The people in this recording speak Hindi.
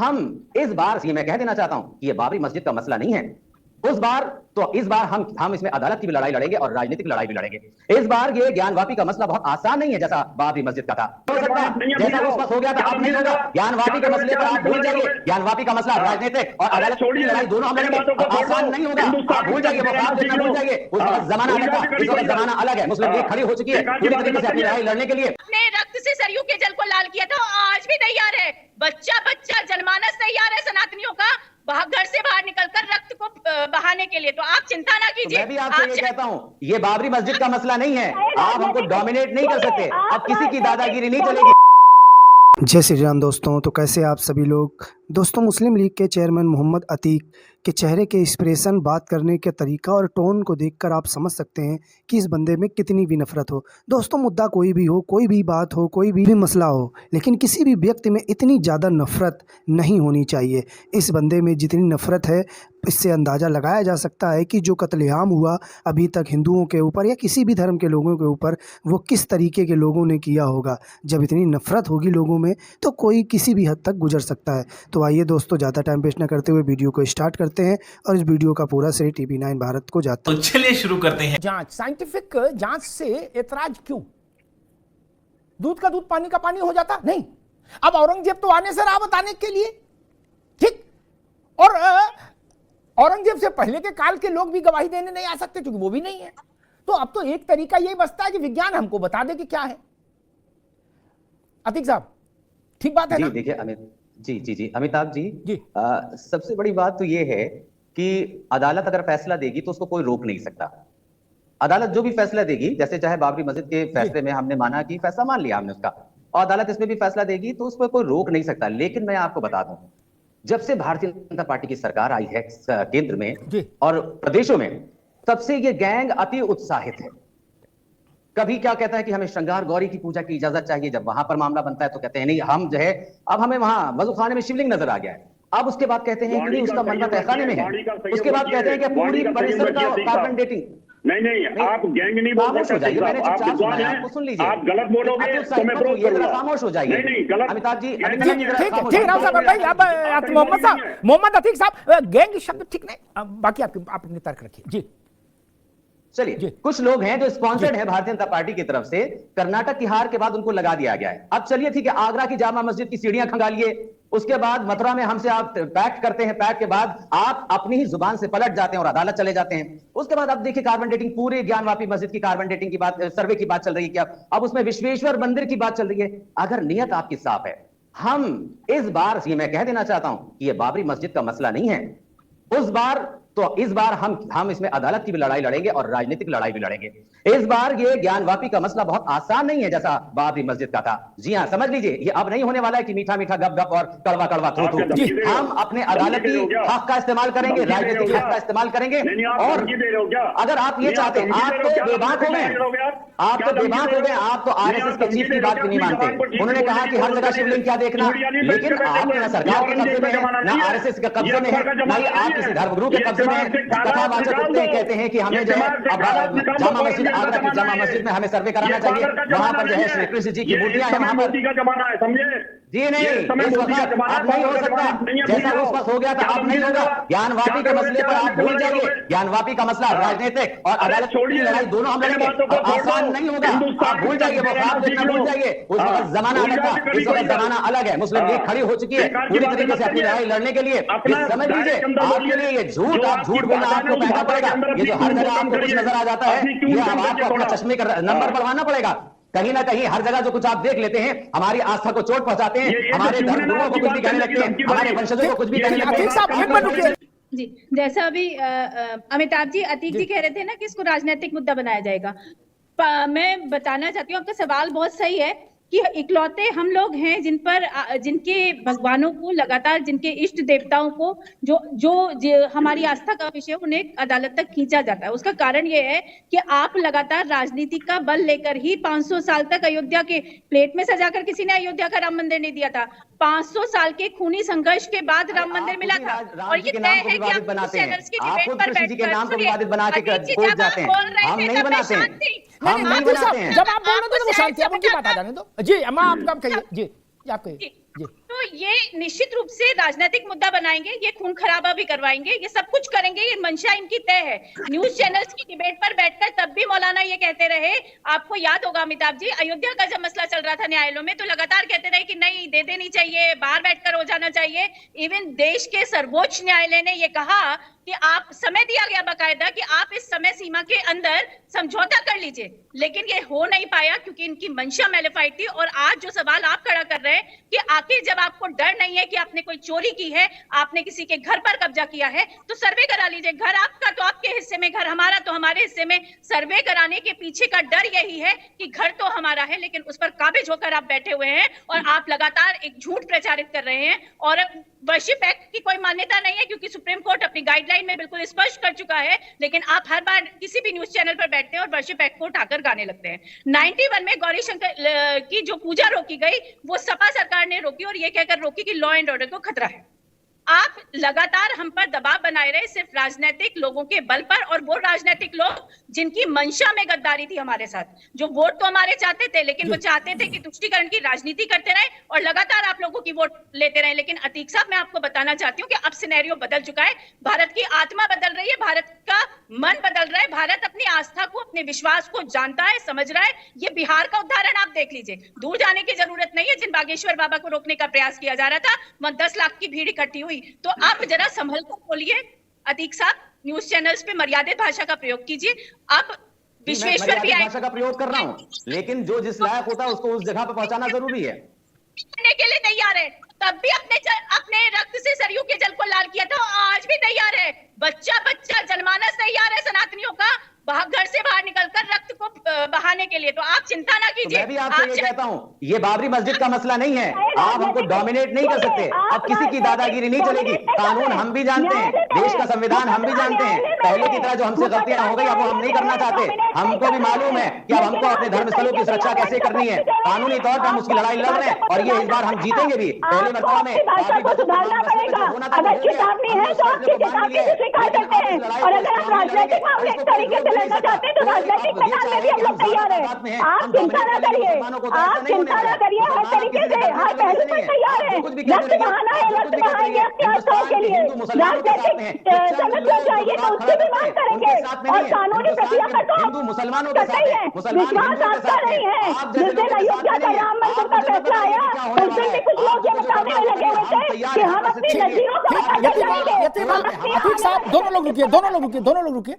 हम इस बार ये मैं कह देना चाहता हूं कि ये बाबरी मस्जिद का मसला नहीं है। उस बार तो इस बार हम इसमें अदालत की भी लड़ाई लड़ेंगे और राजनीतिक लड़ाई भी लड़ेंगे। इस बार ये ज्ञानवापी का मसला बहुत आसान नहीं है जैसा बाबरी मस्जिद का था। हो सकता है जैसा उस वक्त हो गया था अब नहीं होगा। ज्ञानवापी के मसले पर आप भूल जाइए। ज्ञानवापी का मसला राजनीतिक और अदालत की लड़ाई दोनों हम लड़ेंगे। आसान नहीं होगा, आप भूल जाइए, वो ख्वाब देखना भूल जाइए। उस वक्त जमाना अलग था, इस वक्त जमाना अलग है। मुस्लिम लीग खड़ी हो चुकी है पूरी तरीके से अपनी लड़ाई लड़ने के लिए। अपने रक्त से सरयू के जल को लाल किया था, आज भी तैयार है। बच्चा बच्चा जनमानस तैयार है सनातनियों का घर से बाहर निकलकर रक्त को बहाने के लिए। तो आप चिंता ना कीजिए। मैं भी आपसे ये कहता हूं, ये बाबरी मस्जिद का मसला नहीं है। आप हमको डोमिनेट नहीं कर सकते। अब किसी की दादागिरी नहीं चलेगी। जय श्री राम दोस्तों। तो कैसे आप सभी लोग। दोस्तों, मुस्लिम लीग के चेयरमैन मोहम्मद अतीक के चेहरे के एक्सप्रेशन, बात करने के तरीका और टोन को देखकर आप समझ सकते हैं कि इस बंदे में कितनी भी नफरत हो। दोस्तों, मुद्दा कोई भी हो, कोई भी बात हो, कोई भी मसला हो, लेकिन किसी भी व्यक्ति में इतनी ज़्यादा नफरत नहीं होनी चाहिए। इस बंदे में जितनी नफरत है, इससे अंदाज़ा लगाया जा सकता है कि जो कत्लेआम हुआ अभी तक हिंदुओं के ऊपर या किसी भी धर्म के लोगों के ऊपर, वो किस तरीके के लोगों ने किया होगा। जब इतनी नफरत होगी लोगों में तो कोई किसी भी हद तक गुजर सकता है। तो आइए दोस्तों, ज़्यादा टाइम वेस्ट न करते हुए वीडियो को स्टार्ट करते हैं और इस वीडियो का पूरा श्रेय TV9 भारत को जाता है। तो चलिए शुरू करते हैं। जांच, साइंटिफिक जांच से एतराज क्यों? दूध का दूध पानी का पानी हो जाता नहीं। अब औरंगजेब तो आने से रहा बताने के लिए, ठीक, और औरंगजेब से पहले के काल के लोग भी गवाही देने नहीं आ सकते क्योंकि वो भी नहीं है। तो अब तो एक तरीका यही बचता है कि विज्ञान हमको बता दे कि क्या है। अतीक साहब, ठीक बात है ना? देखिए अमित जी अमिताभ जी, सबसे बड़ी बात तो ये है कि अदालत अगर फैसला देगी तो उसको कोई रोक नहीं सकता। अदालत जो भी फैसला देगी, जैसे चाहे बाबरी मस्जिद के फैसले में हमने माना कि फैसला मान लिया हमने उसका, और अदालत इसमें भी फैसला देगी तो उस पर कोई रोक नहीं सकता। लेकिन मैं आपको बता दूं, जब से भारतीय जनता पार्टी की सरकार आई है केंद्र में और प्रदेशों में, तब से ये गैंग अति उत्साहित है। कभी क्या कहता है कि हमें श्रृंगार गौरी की पूजा की इजाजत चाहिए, जब वहां पर मामला बनता है तो कहते हैं नहीं, हम जो है अब हमें वहां वजूखाने में शिवलिंग नजर आ गया है। अब उसके बाद कहते हैं कि नहीं, उसका मन्नत तहखाने में है। उसके बाद कहते हैं कि पूरी परिसर का कार्बन डेटिंग। नहीं, आप गैंग नहीं बोल खामोश हो जाइए, मैंने चुपचाप सुना है, आपको सुन लीजिए। आप गलत बोलोगे तो मैं विरोध करूंगा। खामोश हो जाइए। नहीं गलत। अमिताभ जी, ठीक राव साहब, भाई आप मोहम्मद अतीक साहब, गैंग शब्द ठीक नहीं, बाकी आप अपने तर्क रखिए जी। चलिए, कुछ लोग हैं जो स्पॉन्सर्ड है भारतीय जनता पार्टी की तरफ से, कर्नाटक की हार के बाद उनको लगा दिया गया है। अब चलिए ठीक है, आगरा की जामा मस्जिद की सीढ़ियां खंगालिए, उसके बाद मथुरा में हमसे आप पैक्ट करते हैं, पैक्ट के बाद आप अपनी ही जुबान से पलट जाते हैं और अदालत चले जाते हैं। उसके बाद अब देखिए कार्बन डेटिंग, पूरे ज्ञानवापी मस्जिद की कार्बन डेटिंग की बात, सर्वे की बात चल रही है। क्या अब उसमें विश्वेश्वर मंदिर की बात चल रही है? अगर नियत आपकी साफ है, हम इस बार ये मैं कह देना चाहता हूं कि ये बाबरी मस्जिद का मसला नहीं है। उस बार तो इस बार हम इसमें अदालत की भी लड़ाई लड़ेंगे और राजनीतिक लड़ाई भी लड़ेंगे। इस बार ये ज्ञानवापी का मसला बहुत आसान नहीं है जैसा बाबरी मस्जिद का था। जी हां, समझ लीजिए, ये अब नहीं होने वाला है कि मीठा मीठा गप गप और कड़वा कड़वा थू थू। हम अपने अदालती हक का इस्तेमाल करेंगे, राजनीतिक हक का इस्तेमाल करेंगे। और अगर आप ये चाहते हैं, आप तो बेबाक हो गए, आप तो बेबाक हो गए, आप तो आरएसएस के चीफ की बात भी नहीं मानते। उन्होंने कहा कि हर जगह शिवलिंग क्या देखना, लेकिन आप ना सरकार के कब्जे में है, ना आरएसएस के कब्जे में है, ना ही आप किसी धर्मगुरु के कब्जे में। कथावाचक उठते हैं, कहते हैं कि हमें जो है अब जामा मस्जिद, आगरा की जामा मस्जिद में हमें सर्वे कराना चाहिए, वहां पर जो है श्री कृष्ण जी की मूर्तियां हैं वहां पर। का जमाना है, समझे जी नहीं, इस वक्त अब नहीं हो सकता जैसा उस वक्त हो गया था, अब नहीं होगा। ज्ञानवापी के मसले पर आप भूल जाइए। ज्ञानवापी का मसला राजनीतिक और अदालत की लड़ाई दोनों हम लड़ेंगे। आसान नहीं होगा, आप भूल जाइए, वो ख्वाब देखना भूल जाइए। उस वक्त जमाना अलग था, इस वक्त जमाना अलग है। मुस्लिम लीग खड़ी हो चुकी है पूरी तरीके से अपनी लड़ाई लड़ने के लिए। समझ लीजिए, आपके लिए ये झूठ, आप झूठ बोलना आपको महंगा पड़ेगा। ये जो हर जगह आपको कुछ नजर आ जाता है, ये अब आपको अपना चश्मे का नंबर बढ़वाना पड़ेगा। कहीं ना कहीं हर जगह जो कुछ आप देख लेते हैं, हमारी आस्था को चोट पहुंचाते हैं, हमारे धर्मगुरुओं को कुछ भी कहने लगते हैं, हमारे वंशजों को कुछ भी कहने लगते हैं। जी, जैसा अभी अमिताभ जी, अतीक जी कह रहे थे ना कि इसको राजनीतिक मुद्दा बनाया जाएगा। मैं बताना चाहती हूँ, आपका सवाल बहुत सही है कि इकलौते हम लोग हैं जिनके भगवानों को लगातार, जिनके इष्ट देवताओं को जो हमारी आस्था का विषय, उन्हें अदालत तक खींचा जाता है। उसका कारण यह है कि आप लगातार राजनीति का बल लेकर ही 500 साल तक अयोध्या के प्लेट में सजाकर किसी ने अयोध्या का राम मंदिर नहीं दिया था। 500 साल के खूनी संघर्ष के बाद राम मंदिर मिला था। और ये तय है कि आप उस चैनल्स की डिबेट पर बैठकर जब आप बोल रहे थे तो वो शांति, आप उनकी बात आ जाने दो। जी अम्मा, आप कहिए। जी आप कहिए। जी, तो ये निश्चित रूप से राजनीतिक मुद्दा बनाएंगे, ये खून खराबा भी करवाएंगे, ये सब कुछ करेंगे, ये मंशा इनकी तय है। न्यूज चैनल्स की डिबेट पर बैठकर तब भी मौलाना ये कहते रहे, आपको याद होगा अमिताभ जी, अयोध्या का जब मसला चल रहा था न्यायालयों में, तो लगातार कहते रहे कि नहीं दे देनी चाहिए, बाहर बैठकर हो जाना चाहिए। इवन देश के सर्वोच्च न्यायालय ने ये कहा कि आप समय दिया गया बाकायदा कि आप इस समय सीमा के अंदर समझौता कर लीजिए, लेकिन ये हो नहीं पाया क्योंकि इनकी मंशा मैलिफाइड थी। और आज जो सवाल आप खड़ा कर रहे हैं कि आखिर जब आपको डर नहीं है कि आपने कोई चोरी की है, आपने किसी के घर पर कब्जा किया है, तो सर्वे करा लीजिए। घर आपका तो आपके हिस्से में, घर हमारा तो हमारे हिस्से में। सर्वे कराने के पीछे का डर यही है कि घर तो हमारा है लेकिन उस पर काबिज होकर आप बैठे हुए हैं और आप लगातार एक झूठ प्रचारित कर रहे हैं। और वर्शिप एक्ट की कोई मान्यता नहीं है क्योंकि सुप्रीम कोर्ट अपनी गाइडलाइन में बिल्कुल स्पष्ट कर चुका है, लेकिन आप हर बार किसी भी न्यूज चैनल पर बैठते हैं और वर्शिप एक्ट को उठाकर गाने लगते हैं। 91 में गौरी शंकर की जो पूजा रोकी गई वो सपा सरकार ने रोकी और ये कहकर रोकी कि लॉ एंड ऑर्डर को खतरा है। आप लगातार हम पर दबाव बनाए रहे सिर्फ राजनीतिक लोगों के बल पर, और वो राजनीतिक लोग जिनकी मंशा में गद्दारी थी हमारे साथ, जो वोट तो हमारे चाहते थे लेकिन वो चाहते थे कि तुष्टीकरण की राजनीति करते रहे और लगातार आप लोगों की वोट लेते रहे। लेकिन अतीक साहब, मैं आपको बताना चाहती हूँ कि अब सिनेरियो बदल चुका है, भारत की आत्मा बदल रही है, भारत का मन बदल रहा है, भारत अपनी आस्था को, अपने विश्वास को जानता है, समझ रहा है। ये बिहार का उदाहरण आप देख लीजिए, दूर जाने की जरूरत नहीं है। जिन बागेश्वर बाबा को रोकने का प्रयास किया जा रहा था, वहां 10 लाख की भीड़ इकट्ठी हुई। तो आप जरा संभल कर बोलिए अतीक साहब, न्यूज चैनल्स पे मर्यादित भाषा का प्रयोग कीजिए। अब विश्वेश्वर भी आए, भाषा का प्रयोग कर रहा हूं, लेकिन जो जिस लायक होता है उसको उस जगह पे पहुंचाना जरूरी है। करने के लिए तैयार है, तब भी अपने रक्त से सरयू के जल को लाल किया था, आज भी तैयार है। बच्चा बच्चा जनमानस तैयार है सनातनियों का घर से बाहर निकलकर रक्त को बहाने के लिए। तो आप चिंता ना कीजिए। मैं भी आपसे ये कहता हूं, ये बाबरी मस्जिद का मसला नहीं है, आप हमको डोमिनेट नहीं कर सकते। अब किसी की दादागिरी नहीं चलेगी। कानून हम भी जानते हैं, देश का संविधान हम भी जानते हैं। पहले की तरह जो हमसे गलतियां हो गई अब वो हम नहीं करना चाहते। हमको भी मालूम है कि अब हमको अपने धर्मस्थलों की सुरक्षा कैसे करनी है। कानूनी तौर पर हम उसकी लड़ाई लड़ रहे हैं और ये इस बार हम जीतेंगे भी। पहले मरतबा में सुधारना पड़ेगा। अगर चेतावनी है तो आपकी चेतावनी को स्वीकार करते हैं, और अगर आप राजनीतिक मामले इस तरीके से लड़ना चाहते हैं तो राजनीतिक मैदान में भी हम लोग तैयार हैं। आप चिंता ना करिए, आप चिंता ना करिए, हर तरीके से हर पहलू पर तैयार है। रक्त बहाना है, रक्त बहाएंगे अपनी आस्थाओं के लिए। राजनीतिक समस्या चाहिए तो उसकी भी मांग करेंगे, और कानूनी प्रक्रिया पर तो आप करते ही हैं। विश्वास आपका नहीं है। जिस दिन अयोध्या का राम मंदिर का फैसला आया उस दिन भी कुछ लोग ये बताने में लगे हुए थे कि हम अपनी नज़ीरों को हटा कर जाएंगे। अतीक साहब, दोनों लोग रुकिए।